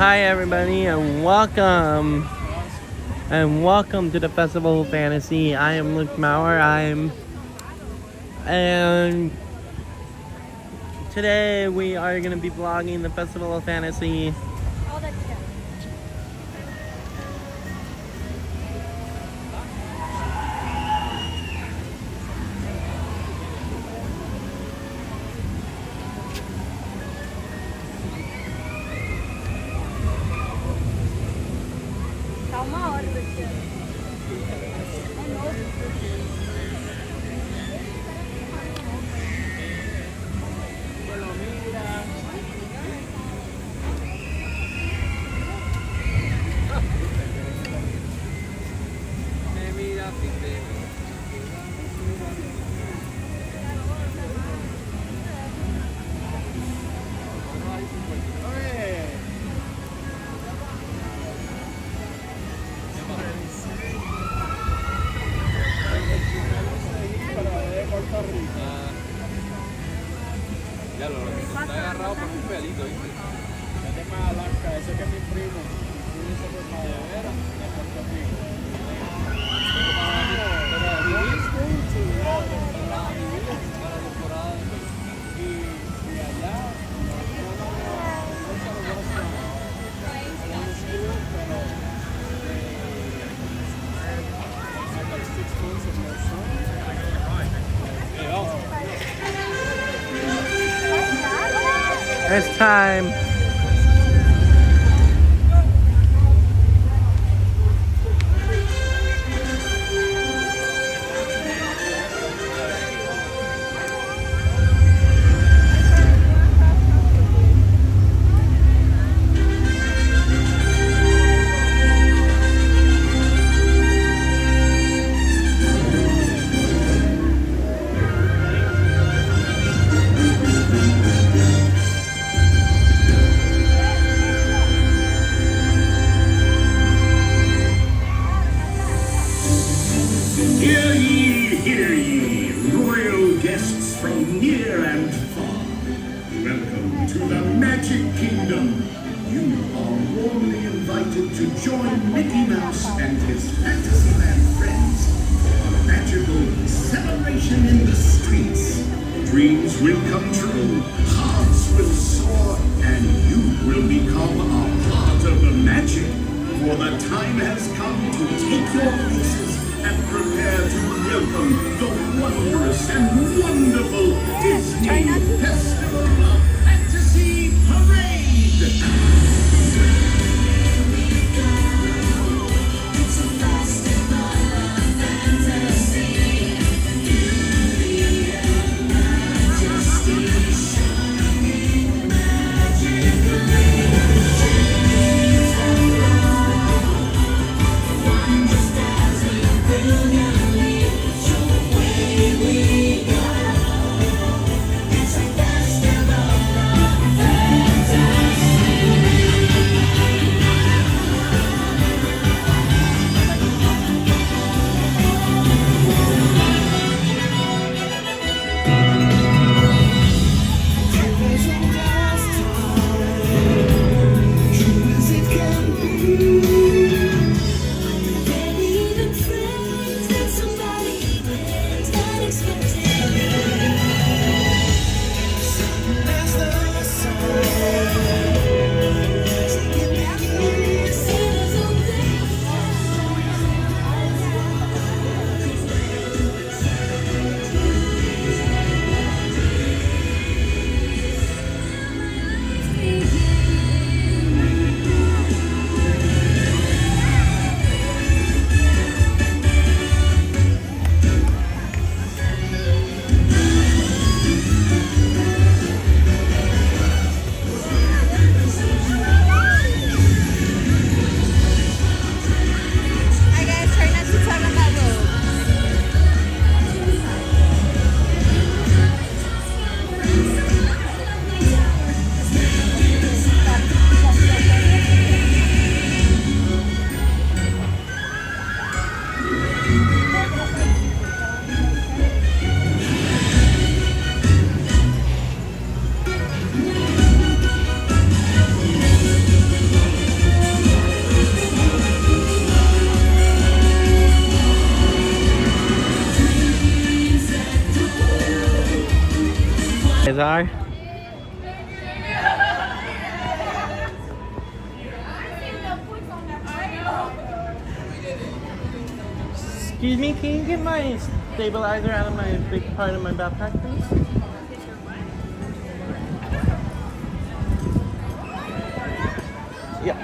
Hi everybody and welcome to the Festival of Fantasy. I am Luke Maurer. And today we are gonna be vlogging the Festival of Fantasy. Ya lo está agarrado por un pelito, ¿viste? Vete más Alaska, ese que es mi primo. Ese por Madera, de Puerto Rico. Pero vivir para vivir para la temporada y allá no se lo gozo. Pero I got 6 months of no sun. Yeah. It's time. Hear ye, royal guests from near and far. Welcome to the Magic Kingdom. You are warmly invited to join Mickey Mouse and his Fantasyland friends for a magical celebration in the streets. Dreams will come true, hearts will soar, and you will become a part of the magic. For the time has come to take your places and prepare to welcome the wondrous and wonderful Disney Festival of Fantasy Parade! Fantasy, beauty and majesty. guys are. Excuse me, can you get my stabilizer out of my big part of my backpack, please? Yeah.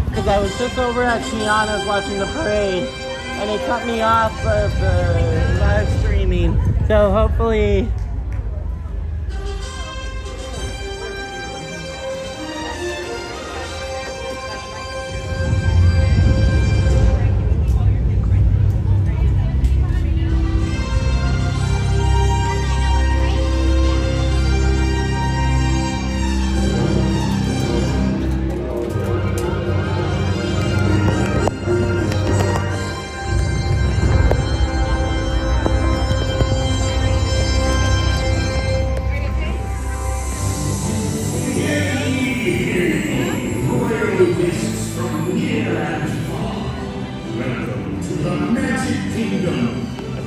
Because I was just over at Tiana's watching the parade, and they cut me off of the live streaming. So hopefully... Guests from near and far, welcome to the Magic Kingdom.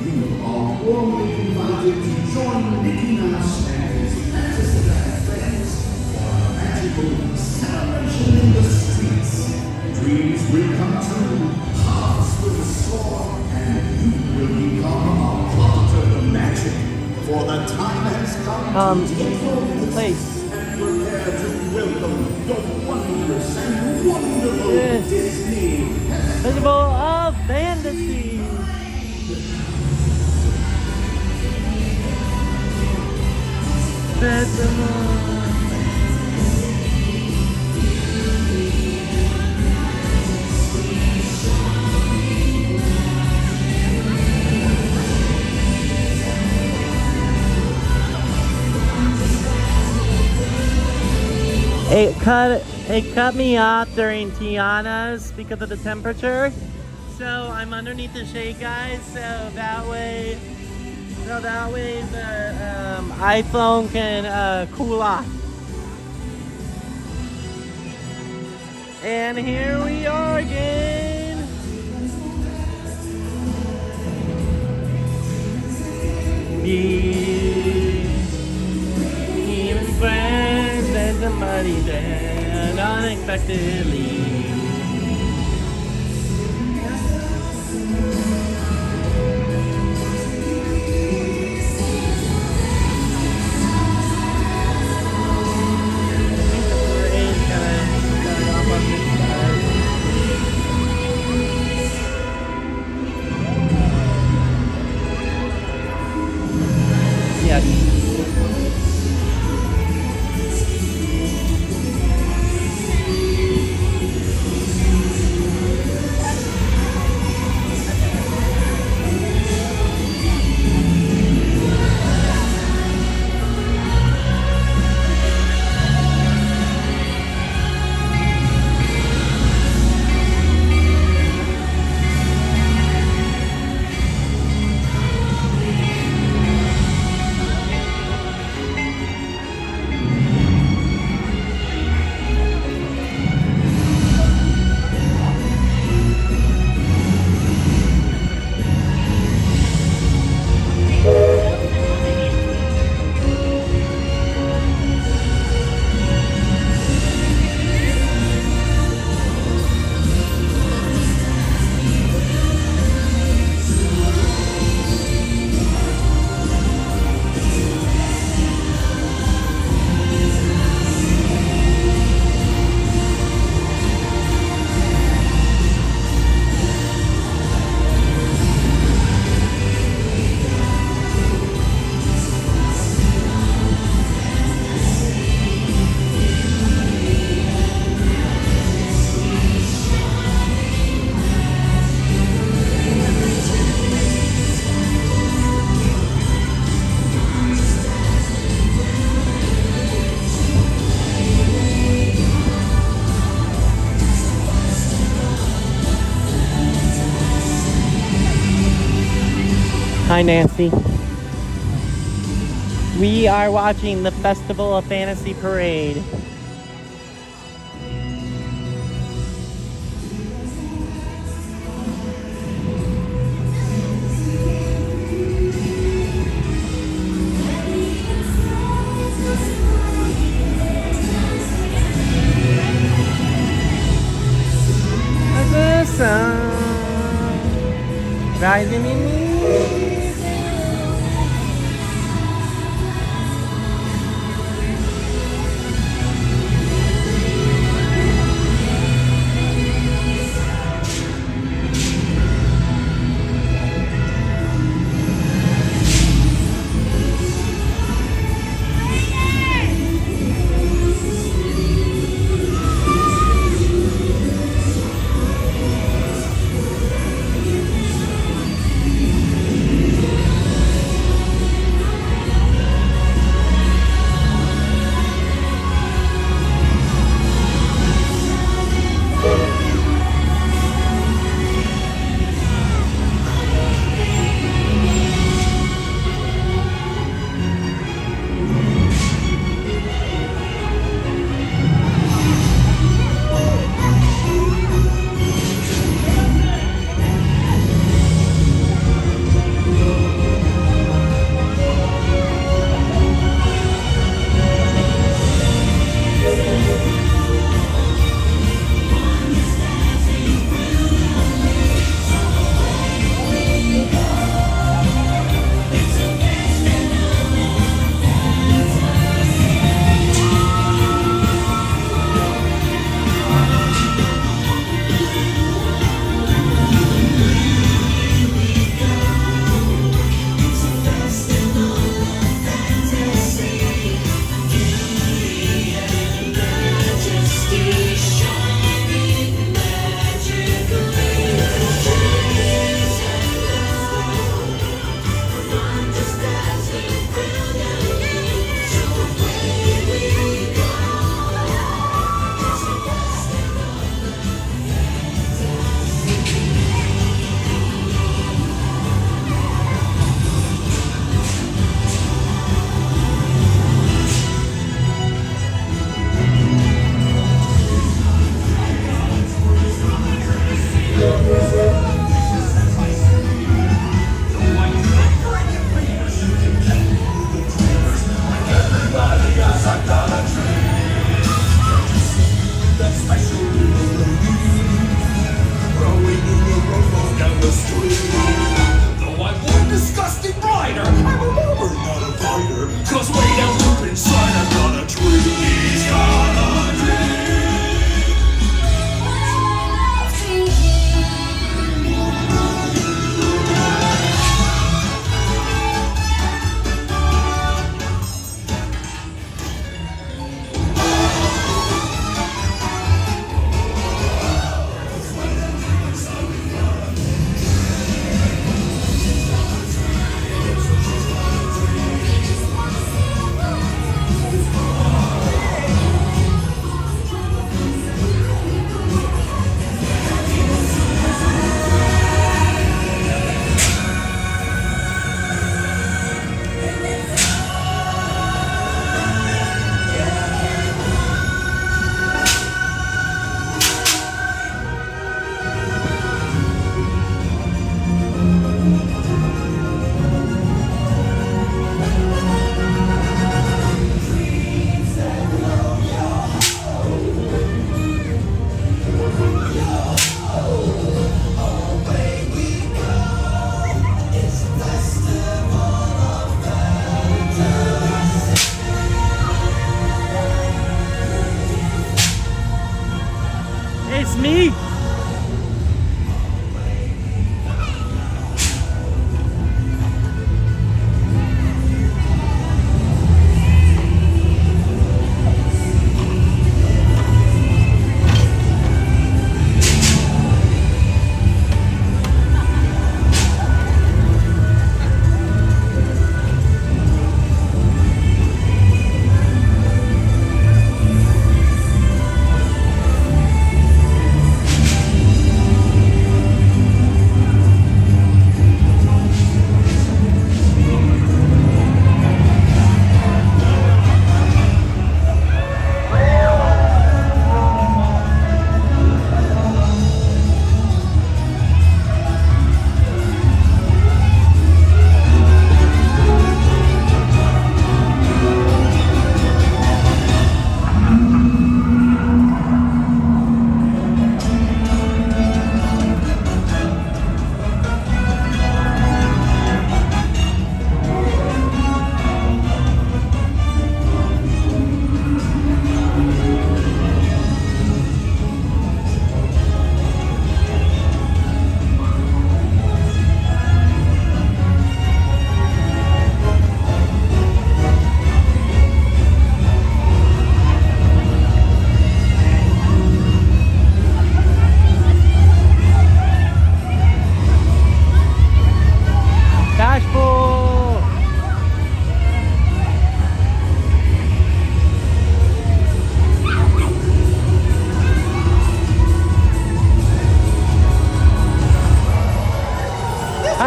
You are warmly invited to join Mickey Mouse and his Fantasyland friends for a magical celebration in the streets. Dreams will come true, hearts will soar, and you will become a part of the magic. For the time has come to take your place. and prepare to welcome the wondrous and wonderful Disney Festival of Fantasy. It cut me off during Tiana's because of the temperature. So I'm underneath the shade, guys. So that way the iPhone can cool off. And here we are again. Even friends and somebody dead unexpectedly. Hi, Nancy. We are watching the Festival of Fantasy Parade. Rising in me.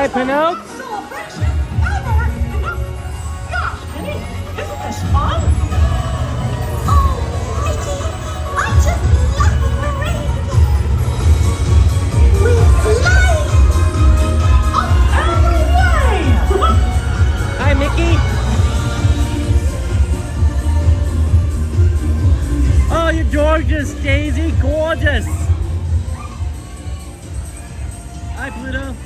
Hi, Pinocchio. Celebration. Gosh, Penny, isn't this fun? Oh, Mickey, I just love the parade. We fly up and away. Hi, Mickey. Oh, you're gorgeous, Daisy. Gorgeous. Hi, Pluto.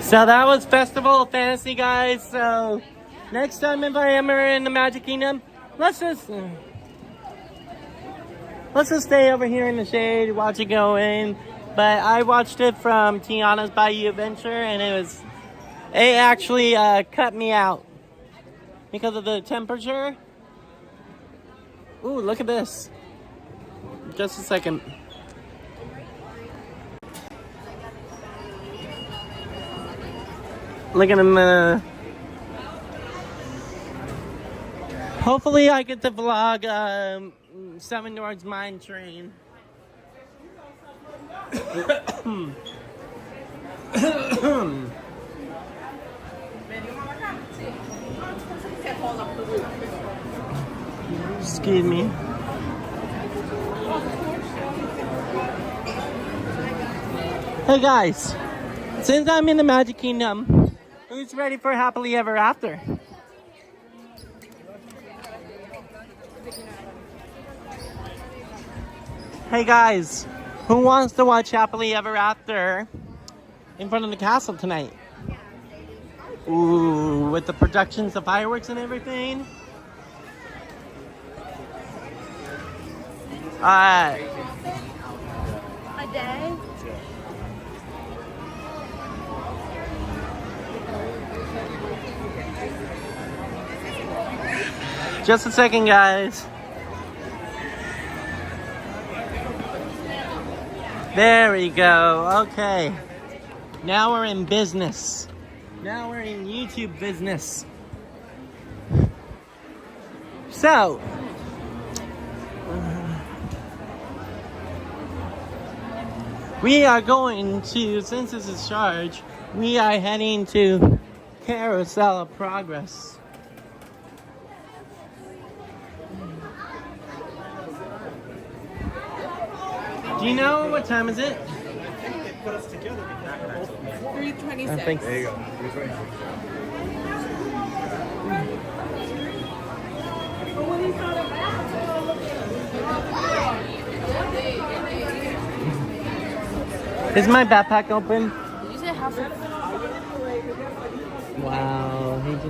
So that was Festival of Fantasy, guys. So next time if I am in the Magic Kingdom, let's just stay over here in the shade, watch it go in. But I watched it from Tiana's Bayou Adventure, and it actually cut me out because of the temperature. Ooh, look at this. Just a second. Look at him. Hopefully I get to vlog Seven Dwarfs Mine Train. Excuse me. Hey guys, since I'm in the Magic Kingdom, who's ready for Happily Ever After? Hey guys, who wants to watch Happily Ever After in front of the castle tonight? Ooh, with the projections, the fireworks and everything? Alright. A day? Just a second, guys. There we go. Okay. Now we're in business. Now we're in YouTube business. So, we are going to, since this is charged, we are heading to Carousel of Progress. Do you know what time is it? 3:26. I think. There you go. Is my backpack open? Did you say half of Wow, he just.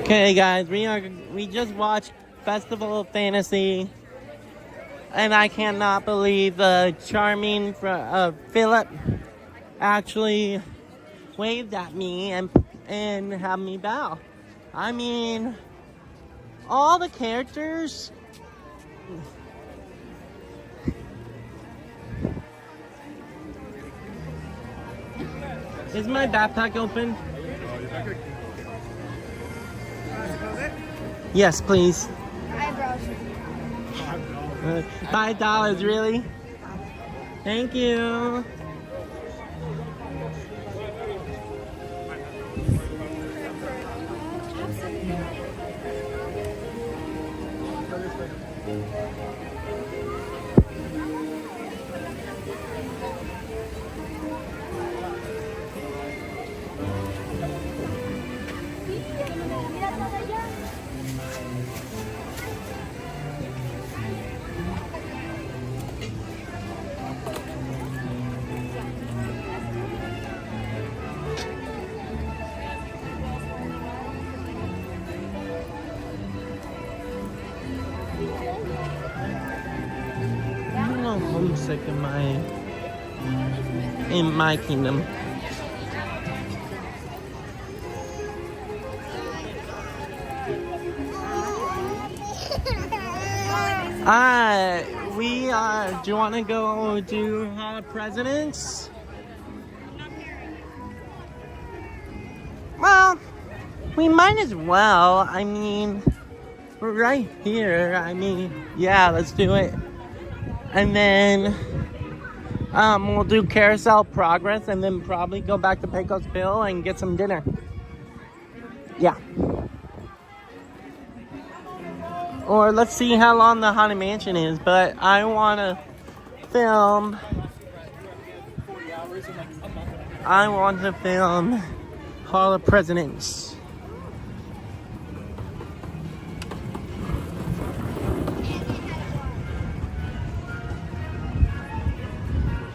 Okay, guys, we just watched Festival of Fantasy, and I cannot believe the charming Philip actually waved at me and had me bow. I mean, all the characters. Is my backpack open? Yes, please. eyebrows? $5, really? Thank you. music in my kingdom. Do you want to go do Hall of Presidents? Well, we might as well. I mean, we're right here. I mean, yeah, let's do it. And then we'll do Carousel Progress and then probably go back to Pecos Bill and get some dinner. Yeah. Or let's see how long the Haunted Mansion is, but I want to film Hall of Presidents.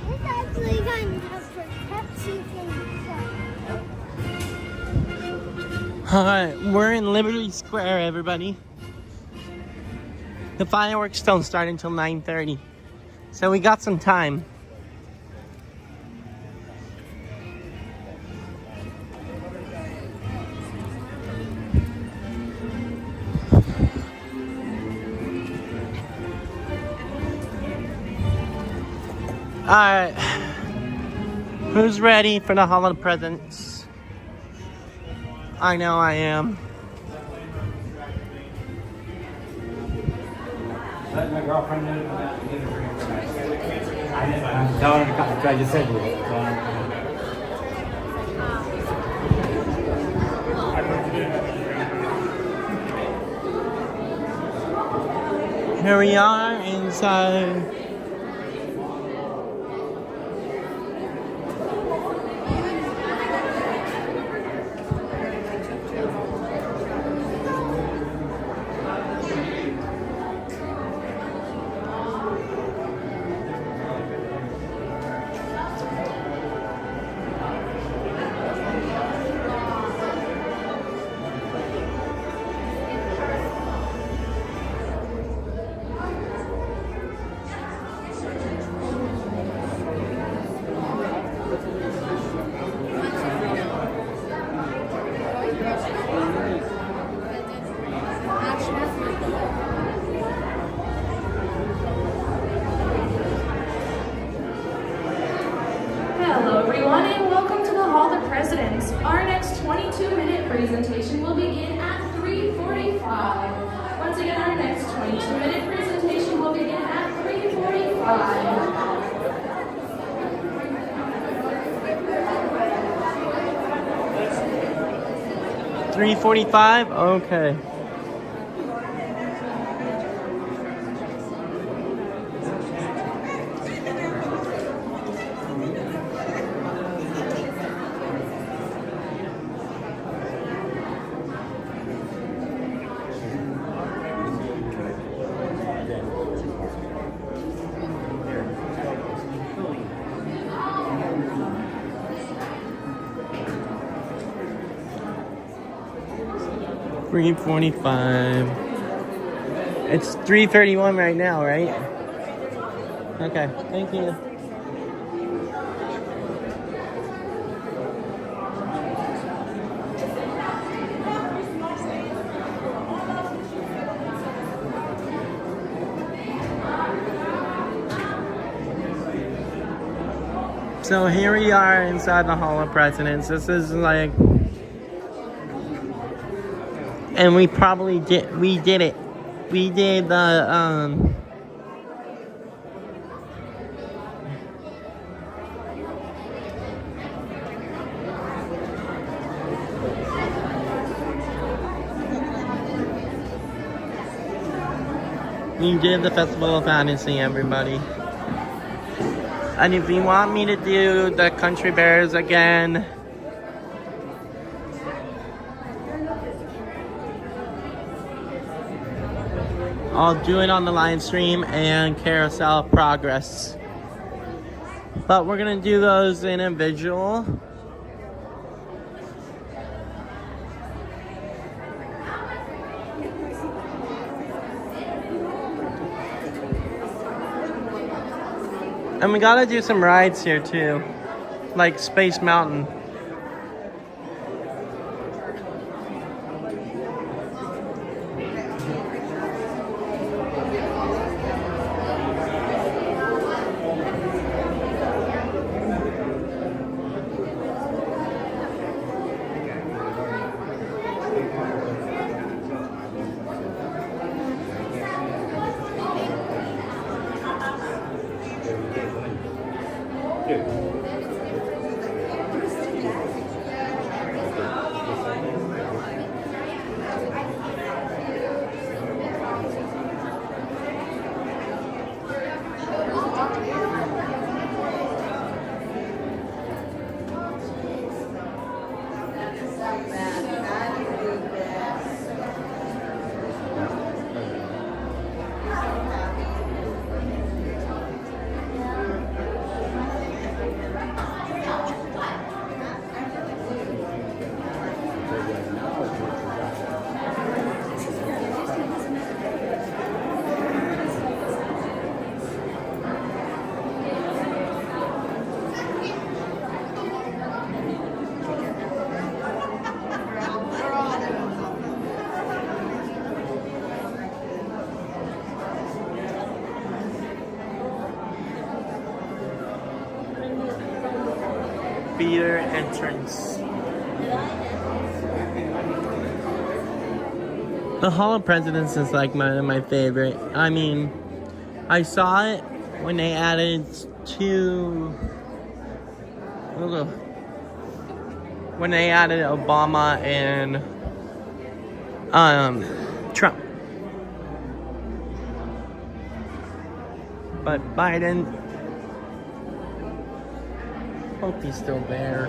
It's actually going to protect you from the Alright, we're in Liberty Square, everybody. The fireworks don't start until 9:30, so we got some time. Alright, who's ready for the Hall of Presidents? I know I am. Let my girlfriend know about to get a drink. I'm telling her to come. I just said to her. Here we are inside. Hello everyone and welcome to the Hall of Presidents. Our next 22-minute presentation will begin at 3:45. Once again, our next 22-minute presentation will begin at 3:45. 3:45? Okay. $3:45. It's 3:31 right now, right? Okay, thank you. So here we are inside the Hall of Presidents. This is like, and we did it. We did the, we did the Festival of Fantasy, everybody. And if you want me to do the Country Bears again, I'll do it on the live stream and Carousel Progress. But we're gonna do those individual. And we gotta do some rides here too, like Space Mountain. Theater entrance. The Hall of Presidents is like one of my favorite. I mean, I saw it when they added when they added Obama and Trump. But Biden, hope he's still there.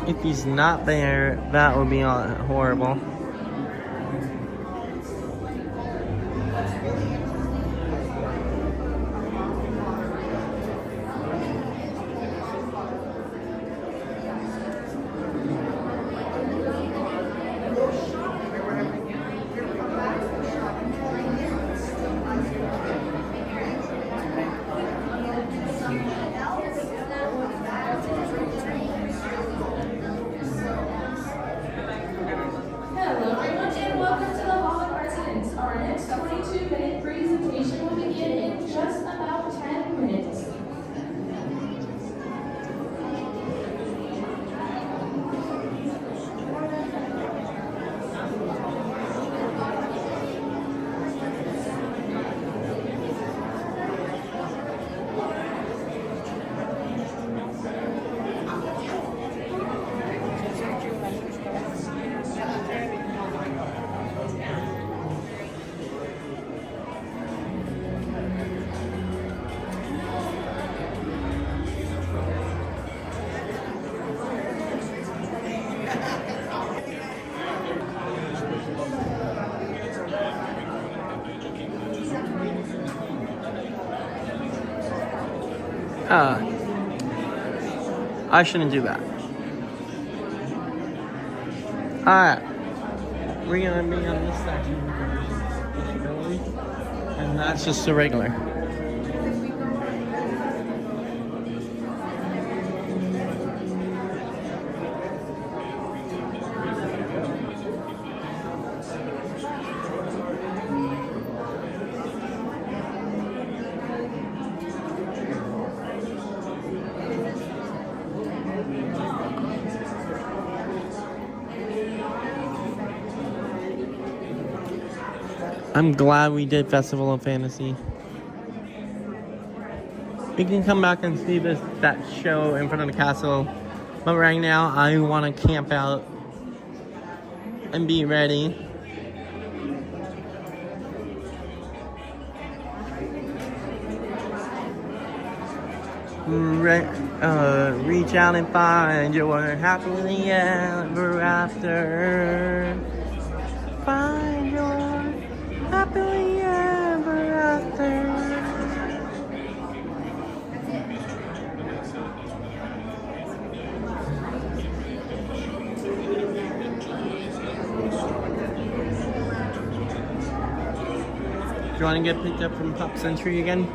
If he's not there, that would be horrible. Hello everyone and welcome to the Hall of Presidents. Our next 22-minute presentation will begin in just about 10 minutes. I shouldn't do that. Alright. We're gonna be on this section. And that's just the regular. I'm glad we did Festival of Fantasy. We can come back and see that show in front of the castle. But right now, I want to camp out and be ready. Reach out and find your happily ever after. Find your happily ever after. Do you want to get picked up from Pop Century again?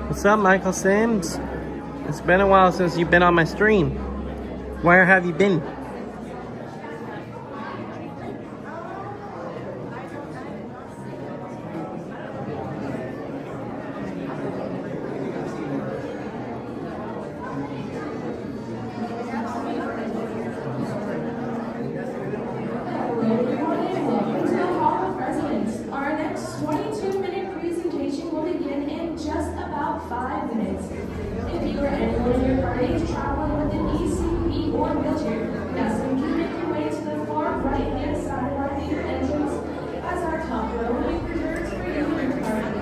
What's up, Michael Sims? It's been a while since you've been on my stream. Where have you been? Welcome to the Hall of Presidents. Our next 22-minute presentation will begin in just about 5 minutes. If you or anyone in your party is traveling with an ECP or wheelchair, we ask you to make your way to the far right-hand side of our theater entrance, as our top row will be reserved for you and your parties.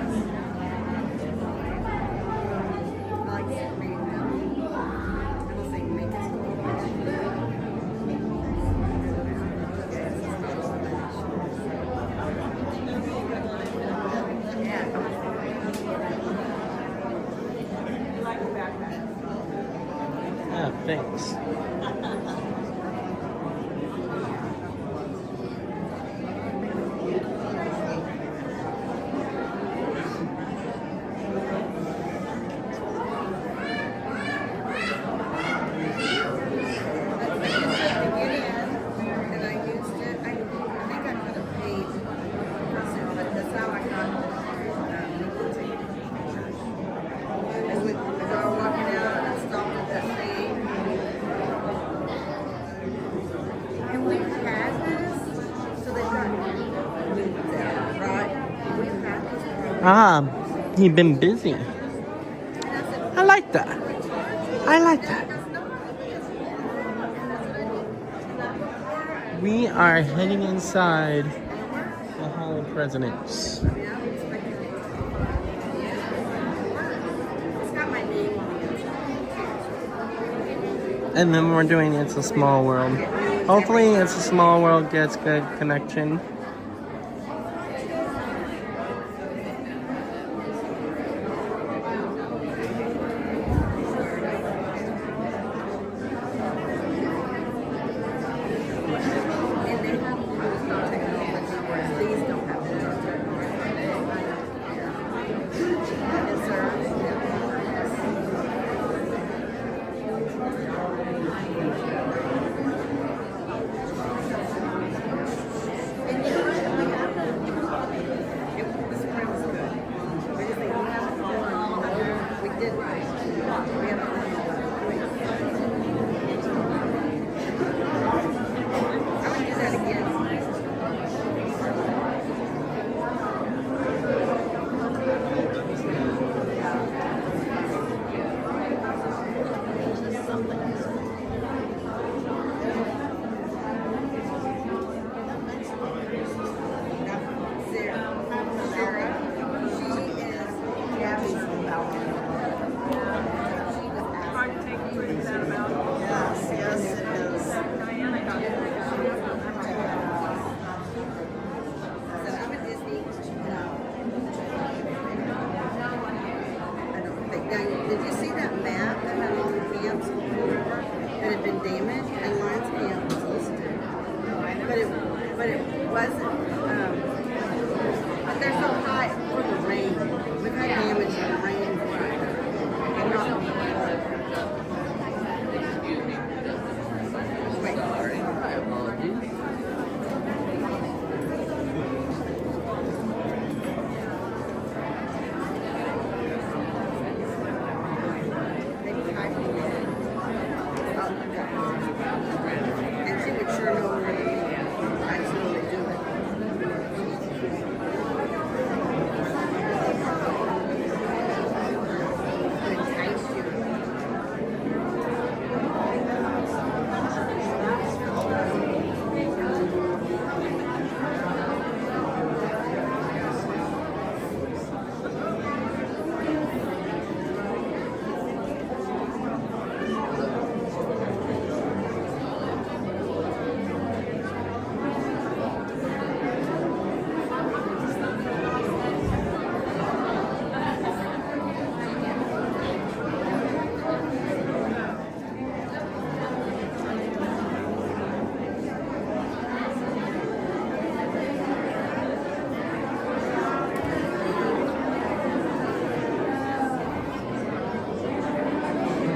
Ah, thanks. Ah, you've been busy. I like that. I like that. We are heading inside the Hall of Presidents. And then we're doing It's a Small World. Hopefully It's a Small World gets good connection. Did you see that map that had all the camps that had been damaged? And Lions Camp was listed, but it wasn't. But they're so high for the rain. We've had damage from rain, and not on the flood. And she would sure know where to be. Absolutely do it.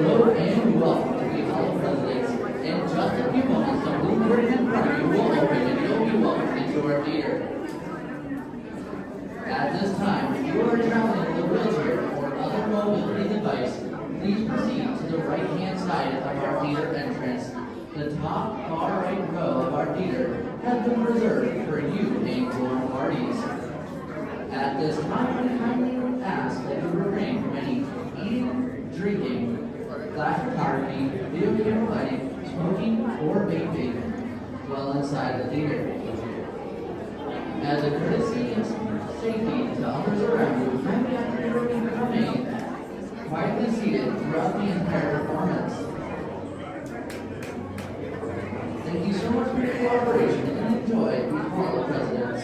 Hello and welcome to the Hall of Presidents. In just a few moments, the blue curtain in front of you will open and you'll be welcomed into our theater. At this time, if you are traveling with a wheelchair or other mobility device, please proceed to the right-hand side of our theater entrance. The top far right row of our theater has been reserved for you and your parties. At this time, we kindly ask that you refrain from any eating, drinking, flash photography, video camera lighting, smoking, or vaping while inside the theater. As a courtesy and safety to others around you, kindly after you remain quietly seated throughout the entire performance. Thank you so much for your cooperation and enjoy the Hall of Presidents.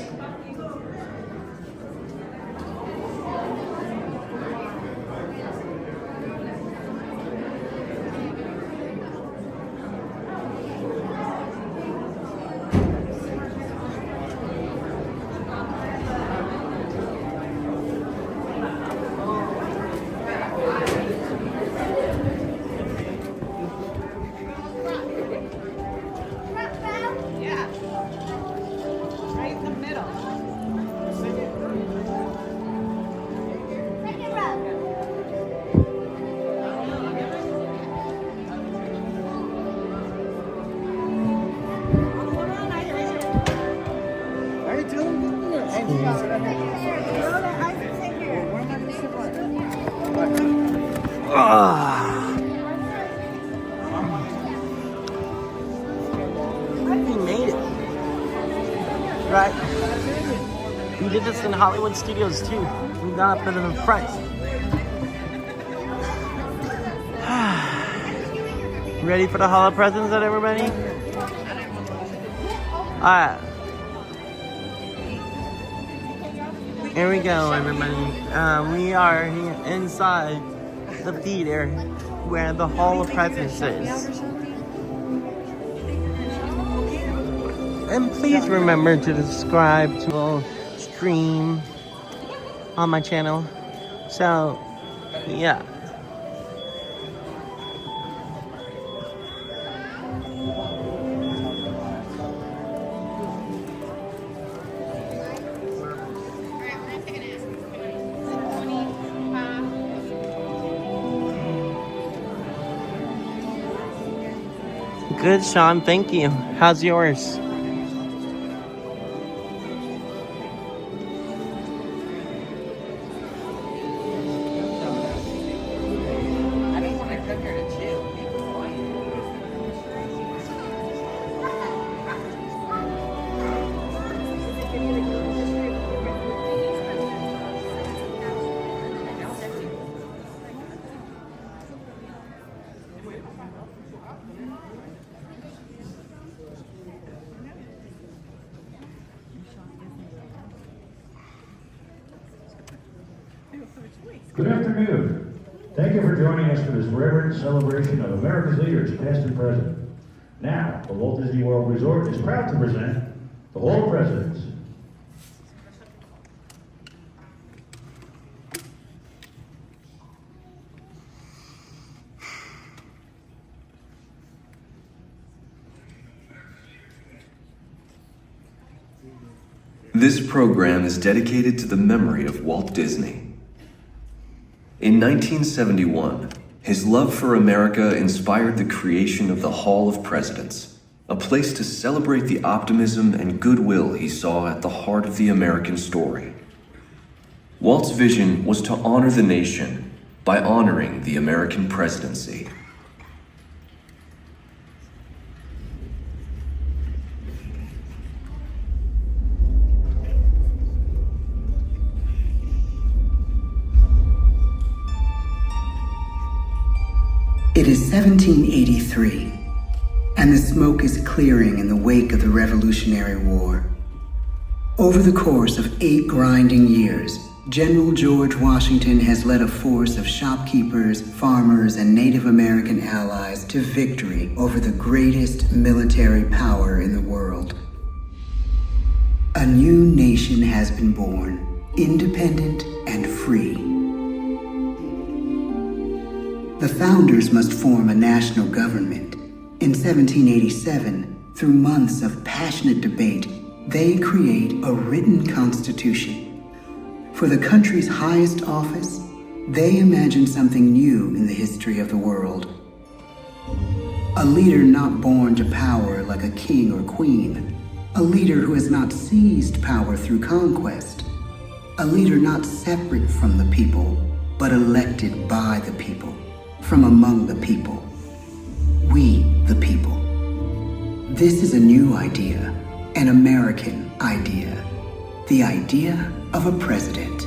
We made it. Right. We did this in Hollywood Studios too. We got up in the front. Ready for the Hall of Presidents, everybody? Alright. Here we go, everybody. We are here inside the theater where the Hall of Presidents is. And please remember to subscribe to the stream on my channel. So, yeah. Good, Sean. Thank you. How's yours? Good afternoon. Thank you for joining us for this reverent celebration of America's leaders, past and present. Now, the Walt Disney World Resort is proud to present the Hall of Presidents. This program is dedicated to the memory of Walt Disney. In 1971, his love for America inspired the creation of the Hall of Presidents, a place to celebrate the optimism and goodwill he saw at the heart of the American story. Walt's vision was to honor the nation by honoring the American presidency. It is 1783, and the smoke is clearing in the wake of the Revolutionary War. Over the course of 8 grinding years, General George Washington has led a force of shopkeepers, farmers, and Native American allies to victory over the greatest military power in the world. A new nation has been born, independent and free. The founders must form a national government. In 1787, through months of passionate debate, they create a written constitution. For the country's highest office, they imagine something new in the history of the world. A leader not born to power like a king or queen. A leader who has not seized power through conquest. A leader not separate from the people, but elected by the people, from among the people. We, the people. This is a new idea, an American idea. The idea of a president.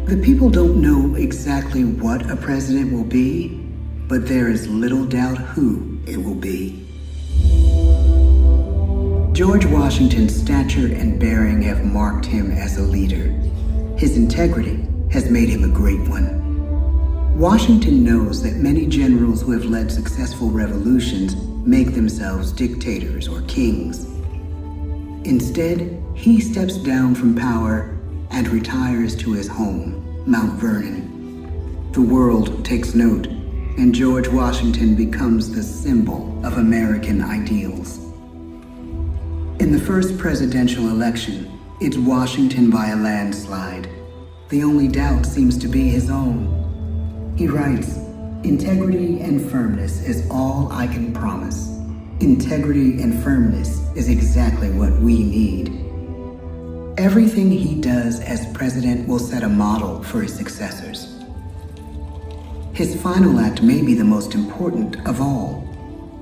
The people don't know exactly what a president will be, but there is little doubt who it will be. George Washington's stature and bearing have marked him as a leader. His integrity has made him a great one. Washington knows that many generals who have led successful revolutions make themselves dictators or kings. Instead, he steps down from power and retires to his home, Mount Vernon. The world takes note, and George Washington becomes the symbol of American ideals. In the first presidential election, it's Washington by a landslide. The only doubt seems to be his own. He writes, "Integrity and firmness is all I can promise. Integrity and firmness is exactly what we need." Everything he does as president will set a model for his successors. His final act may be the most important of all.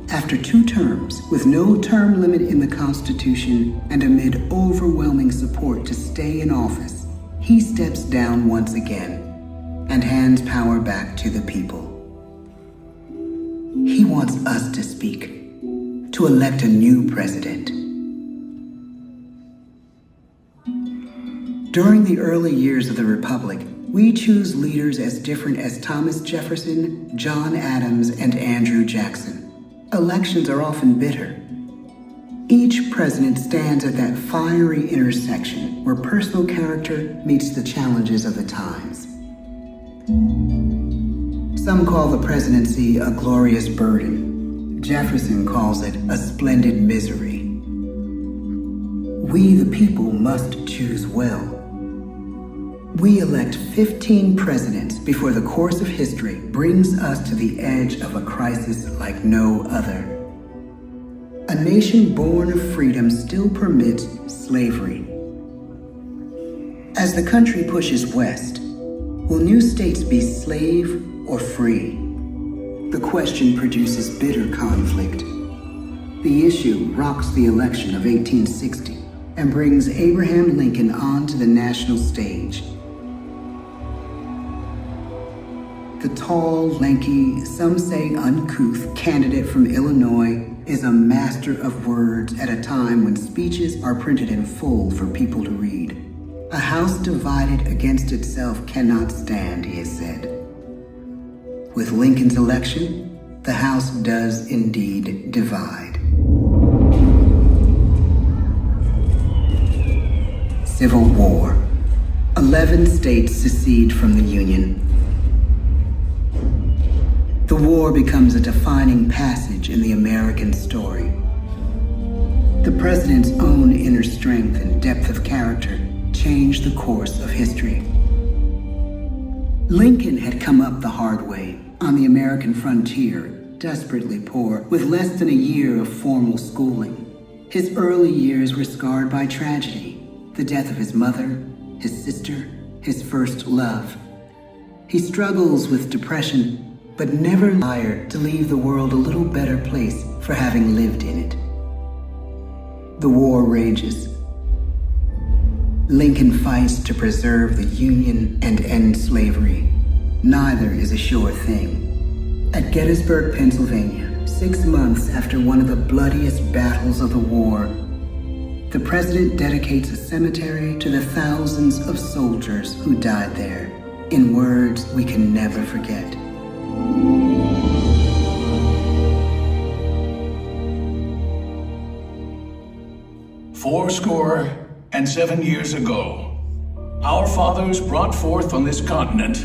After 2 terms, with no term limit in the Constitution and amid overwhelming support to stay in office, he steps down once again and hands power back to the people. He wants us to speak, to elect a new president. During the early years of the Republic, we choose leaders as different as Thomas Jefferson, John Adams, and Andrew Jackson. Elections are often bitter. Each president stands at that fiery intersection where personal character meets the challenges of the times. Some call the presidency a glorious burden. Jefferson calls it a splendid misery. We, the people, must choose well. We elect 15 presidents before the course of history brings us to the edge of a crisis like no other. A nation born of freedom still permits slavery. As the country pushes west, will new states be slave or free? The question produces bitter conflict. The issue rocks the election of 1860 and brings Abraham Lincoln onto the national stage. The tall, lanky, some say uncouth candidate from Illinois is a master of words at a time when speeches are printed in full for people to read. A house divided against itself cannot stand, he has said. With Lincoln's election, the House does indeed divide. Civil War. 11 states secede from the Union. The war becomes a defining passage in the American story. The president's own inner strength and depth of character changed the course of history. Lincoln had come up the hard way on the American frontier, desperately poor, with less than a year of formal schooling. His early years were scarred by tragedy, the death of his mother, his sister, his first love. He struggles with depression, but never desired to leave the world a little better place for having lived in it. The war rages. Lincoln fights to preserve the Union and end slavery. Neither is a sure thing. At Gettysburg, Pennsylvania, 6 months after one of the bloodiest battles of the war, the president dedicates a cemetery to the thousands of soldiers who died there, in words we can never forget. 407 years ago, our fathers brought forth on this continent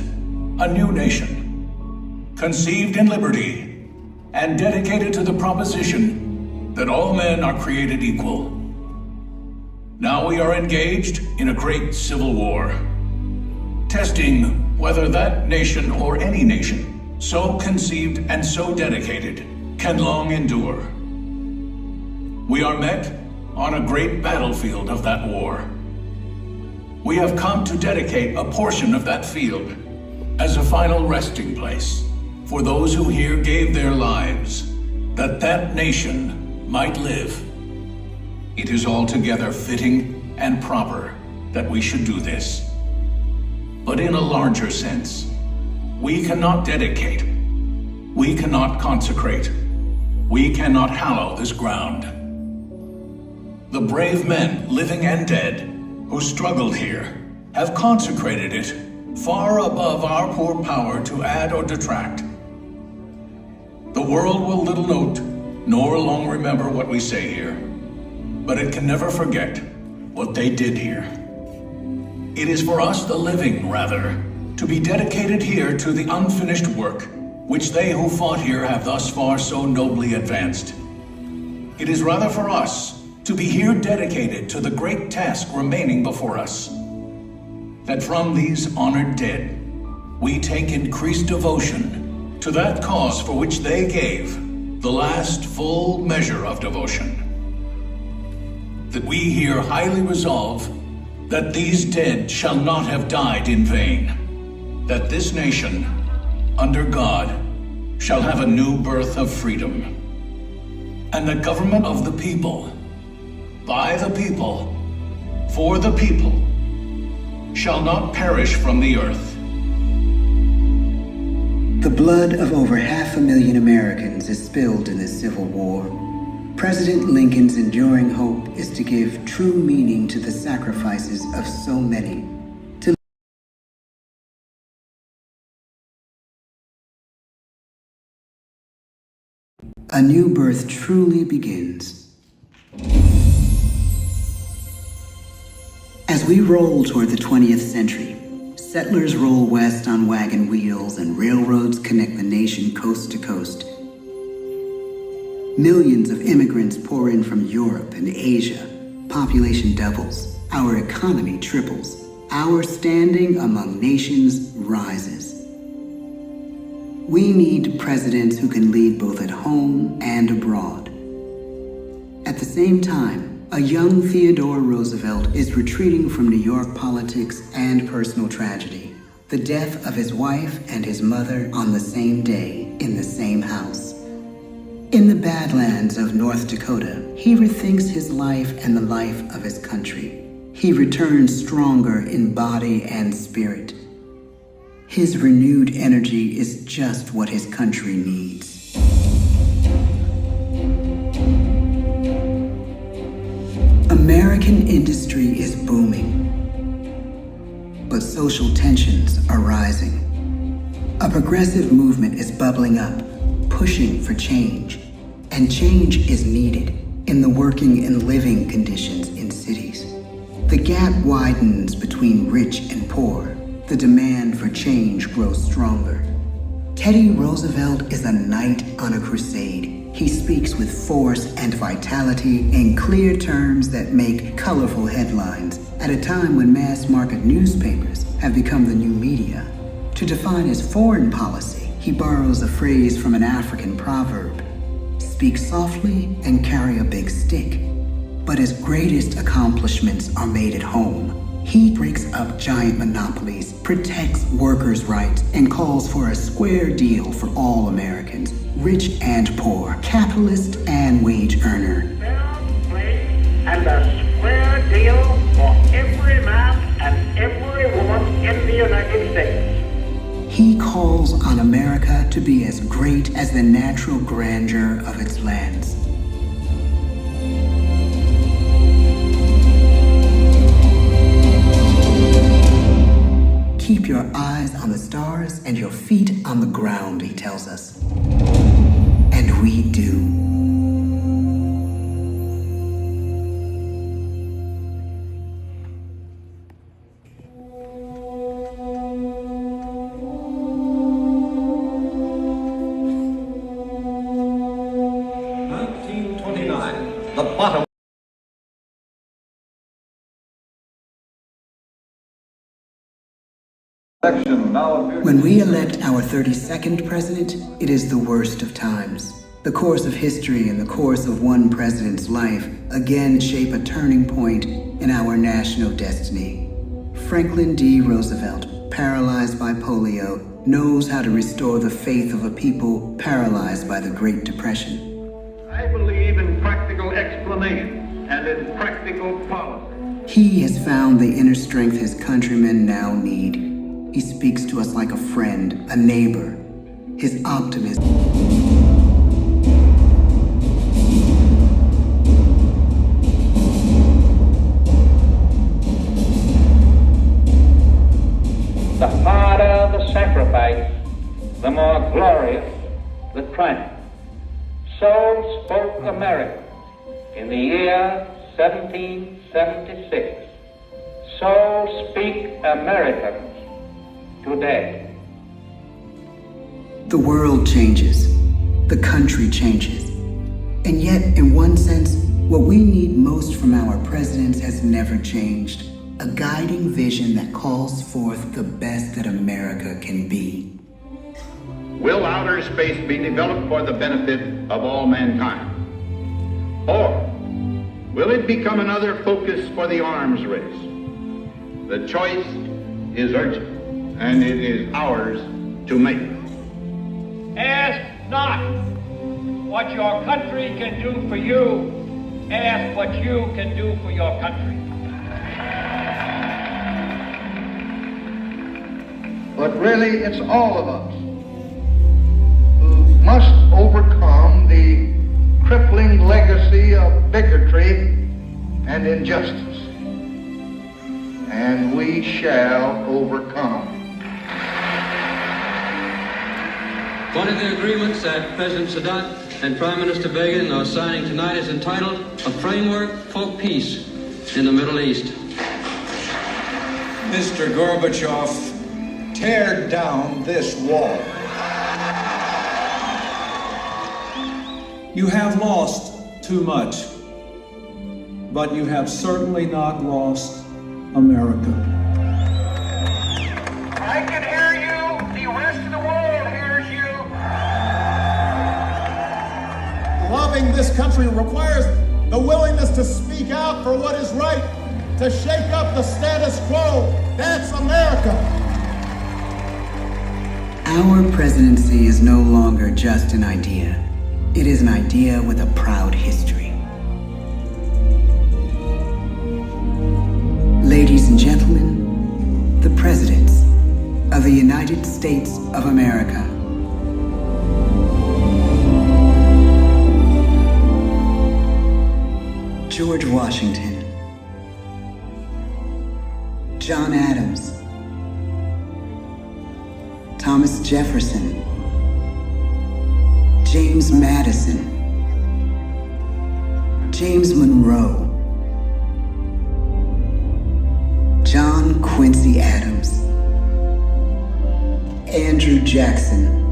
a new nation, conceived in liberty and dedicated to the proposition that all men are created equal. Now we are engaged in a great civil war, testing whether that nation or any nation, so conceived and so dedicated, can long endure. We are met on a great battlefield of that war. We have come to dedicate a portion of that field as a final resting place for those who here gave their lives, that that nation might live. It is altogether fitting and proper that we should do this. But in a larger sense, we cannot dedicate, we cannot consecrate, we cannot hallow this ground. The brave men, living and dead, who struggled here, have consecrated it far above our poor power to add or detract. The world will little note, nor long remember what we say here, but it can never forget what they did here. It is for us, the living, rather, to be dedicated here to the unfinished work which they who fought here have thus far so nobly advanced. It is rather for us to be here dedicated to the great task remaining before us, that from these honored dead we take increased devotion to that cause for which they gave the last full measure of devotion. That we here highly resolve that these dead shall not have died in vain, that this nation, under God, shall have a new birth of freedom, and the government of the people, by the people, for the people, shall not perish from the earth. The blood of over 500,000 Americans is spilled in this Civil War. President Lincoln's enduring hope is to give true meaning to the sacrifices of so many. A new birth truly begins. As we roll toward the 20th century, settlers roll west on wagon wheels and railroads connect the nation coast to coast. Millions of immigrants pour in from Europe and Asia. Population doubles. Our economy triples. Our standing among nations rises. We need presidents who can lead both at home and abroad. At the same time, a young Theodore Roosevelt is retreating from New York politics and personal tragedy. The death of his wife and his mother on the same day in the same house. In the Badlands of North Dakota, he rethinks his life and the life of his country. He returns stronger in body and spirit. His renewed energy is just what his country needs. American industry is booming, but social tensions are rising. A progressive movement is bubbling up, pushing for change, and change is needed in the working and living conditions in cities. The gap widens between rich and poor. The demand for change grows stronger. Teddy Roosevelt is a knight on a crusade. He speaks with force and vitality in clear terms that make colorful headlines at a time when mass-market newspapers have become the new media. To define his foreign policy, he borrows a phrase from an African proverb: speak softly and carry a big stick. But his greatest accomplishments are made at home. He breaks up giant monopolies, protects workers' rights, and calls for a square deal for all Americans, rich and poor, capitalist and wage earner. Fair play and a square deal for every man and every woman in the United States. He calls on America to be as great as the natural grandeur of its lands. Keep your eyes on the stars and your feet on the ground, he tells us. And we do. the bottom. When we elect our 32nd president, it is the worst of times. The course of history and the course of one president's life again shape a turning point in our national destiny. Franklin D. Roosevelt, paralyzed by polio, knows how to restore the faith of a people paralyzed by the Great Depression. I believe in practical explanation and in practical policy. He has found the inner strength his countrymen now need. He speaks to us like a friend, a neighbor. His optimism. The harder the sacrifice, the more glorious the triumph. So spoke America in the year 1776. So speak Americans today. The world changes. The country changes. And yet, in one sense, what we need most from our presidents has never changed. A guiding vision that calls forth the best that America can be. Will outer space be developed for the benefit of all mankind? Or will it become another focus for the arms race? The choice is urgent, and it is ours to make. Ask not what your country can do for you. Ask what you can do for your country. But really, it's all of us who must overcome the crippling legacy of bigotry and injustice. And we shall overcome. One of the agreements that President Sadat and Prime Minister Begin are signing tonight is entitled A Framework for Peace in the Middle East. Mr. Gorbachev, tear down this wall. You have lost too much, but you have certainly not lost America. I can hear you. The rest of the world hears you. Loving this country requires the willingness to speak out for what is right, to shake up the status quo. That's America. Our presidency is no longer just an idea. It is an idea with a proud history. Ladies and gentlemen, the presidents of the United States of America. George Washington, John Adams, Thomas Jefferson, James Madison, James Monroe, John Quincy Adams, Andrew Jackson,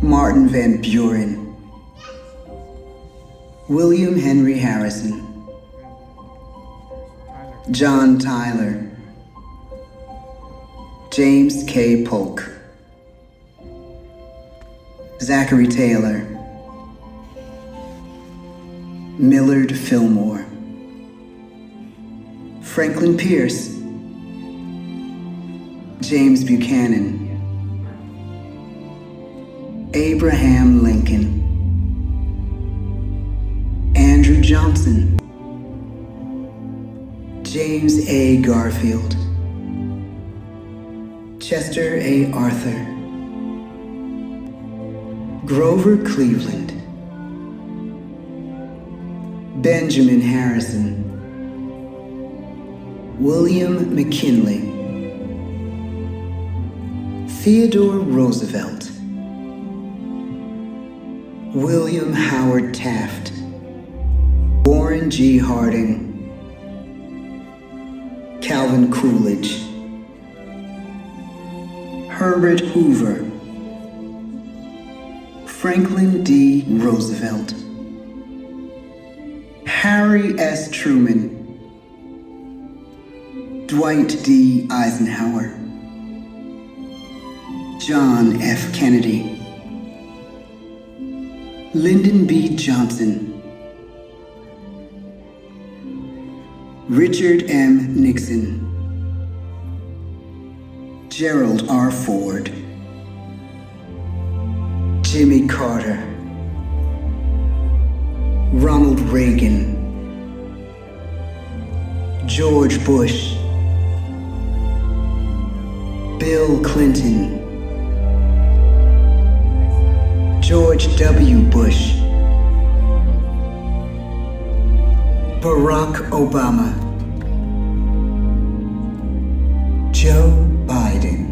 Martin Van Buren, William Henry Harrison, John Tyler, James K. Polk, Zachary Taylor, Millard Fillmore, Franklin Pierce, James Buchanan, Abraham Lincoln, Andrew Johnson, James A. Garfield, Chester A. Arthur, Grover Cleveland, Benjamin Harrison, William McKinley, Theodore Roosevelt, William Howard Taft, Warren G. Harding, Calvin Coolidge, Herbert Hoover, Franklin D. Roosevelt, Harry S. Truman, Dwight D. Eisenhower, John F. Kennedy, Lyndon B. Johnson, Richard M. Nixon, Gerald R. Ford, Jimmy Carter, Ronald Reagan, George Bush, Bill Clinton, George W. Bush, Barack Obama, Joe Biden.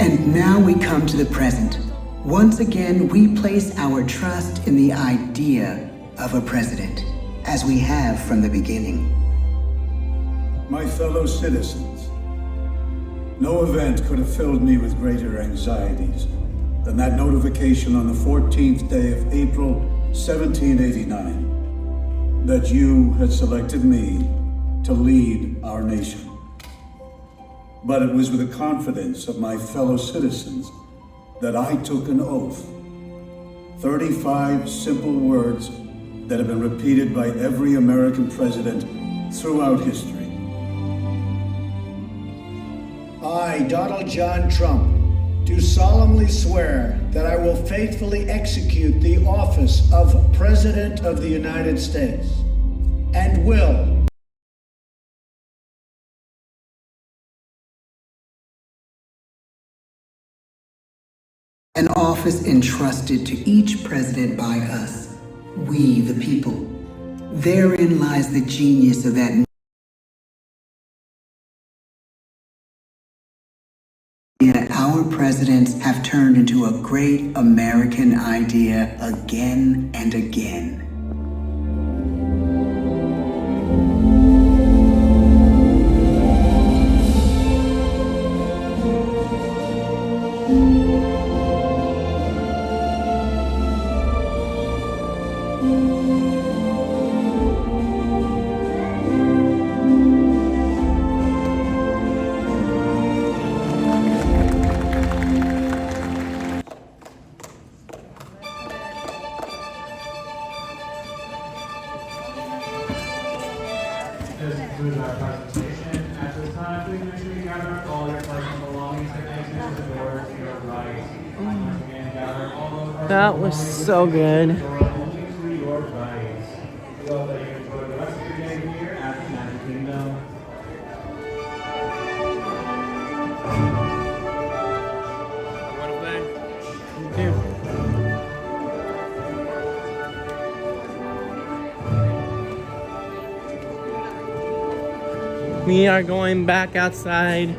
And now we come to the present. Once again, we place our trust in the idea of a president, as we have from the beginning. My fellow citizens, no event could have filled me with greater anxieties than that notification on the 14th day of April, 1789, that you had selected me to lead our nation. But it was with the confidence of my fellow citizens that I took an oath. 35 simple words that have been repeated by every American president throughout history. I, Donald John Trump, do solemnly swear that I will faithfully execute the office of President of the United States and will, an office entrusted to each president by us, we the people. Therein lies the genius of that our presidents have turned into a great American idea again and again. This concludes our presentation. At this time, please make sure you gather all your personal belongings and exit to the door to your right. Once again, gather all those That was so good. only to your right. We hope that you enjoy the rest of your day here at the Magic Kingdom. We are going back outside,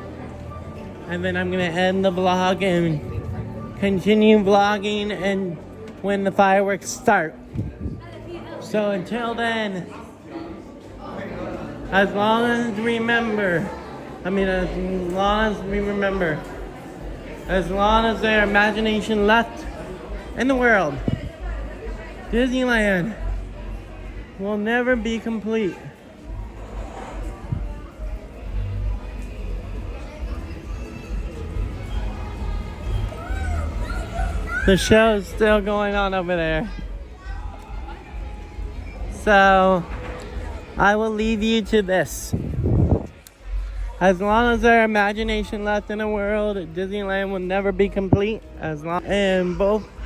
and then I'm gonna end the vlog and continue vlogging and when the fireworks start. So until then, as long as we remember, as long as their imagination left in the world, Disneyland will never be complete. The show is still going on over there. So, I will leave you to this. As long as there's imagination left in the world, Disneyland will never be complete. And both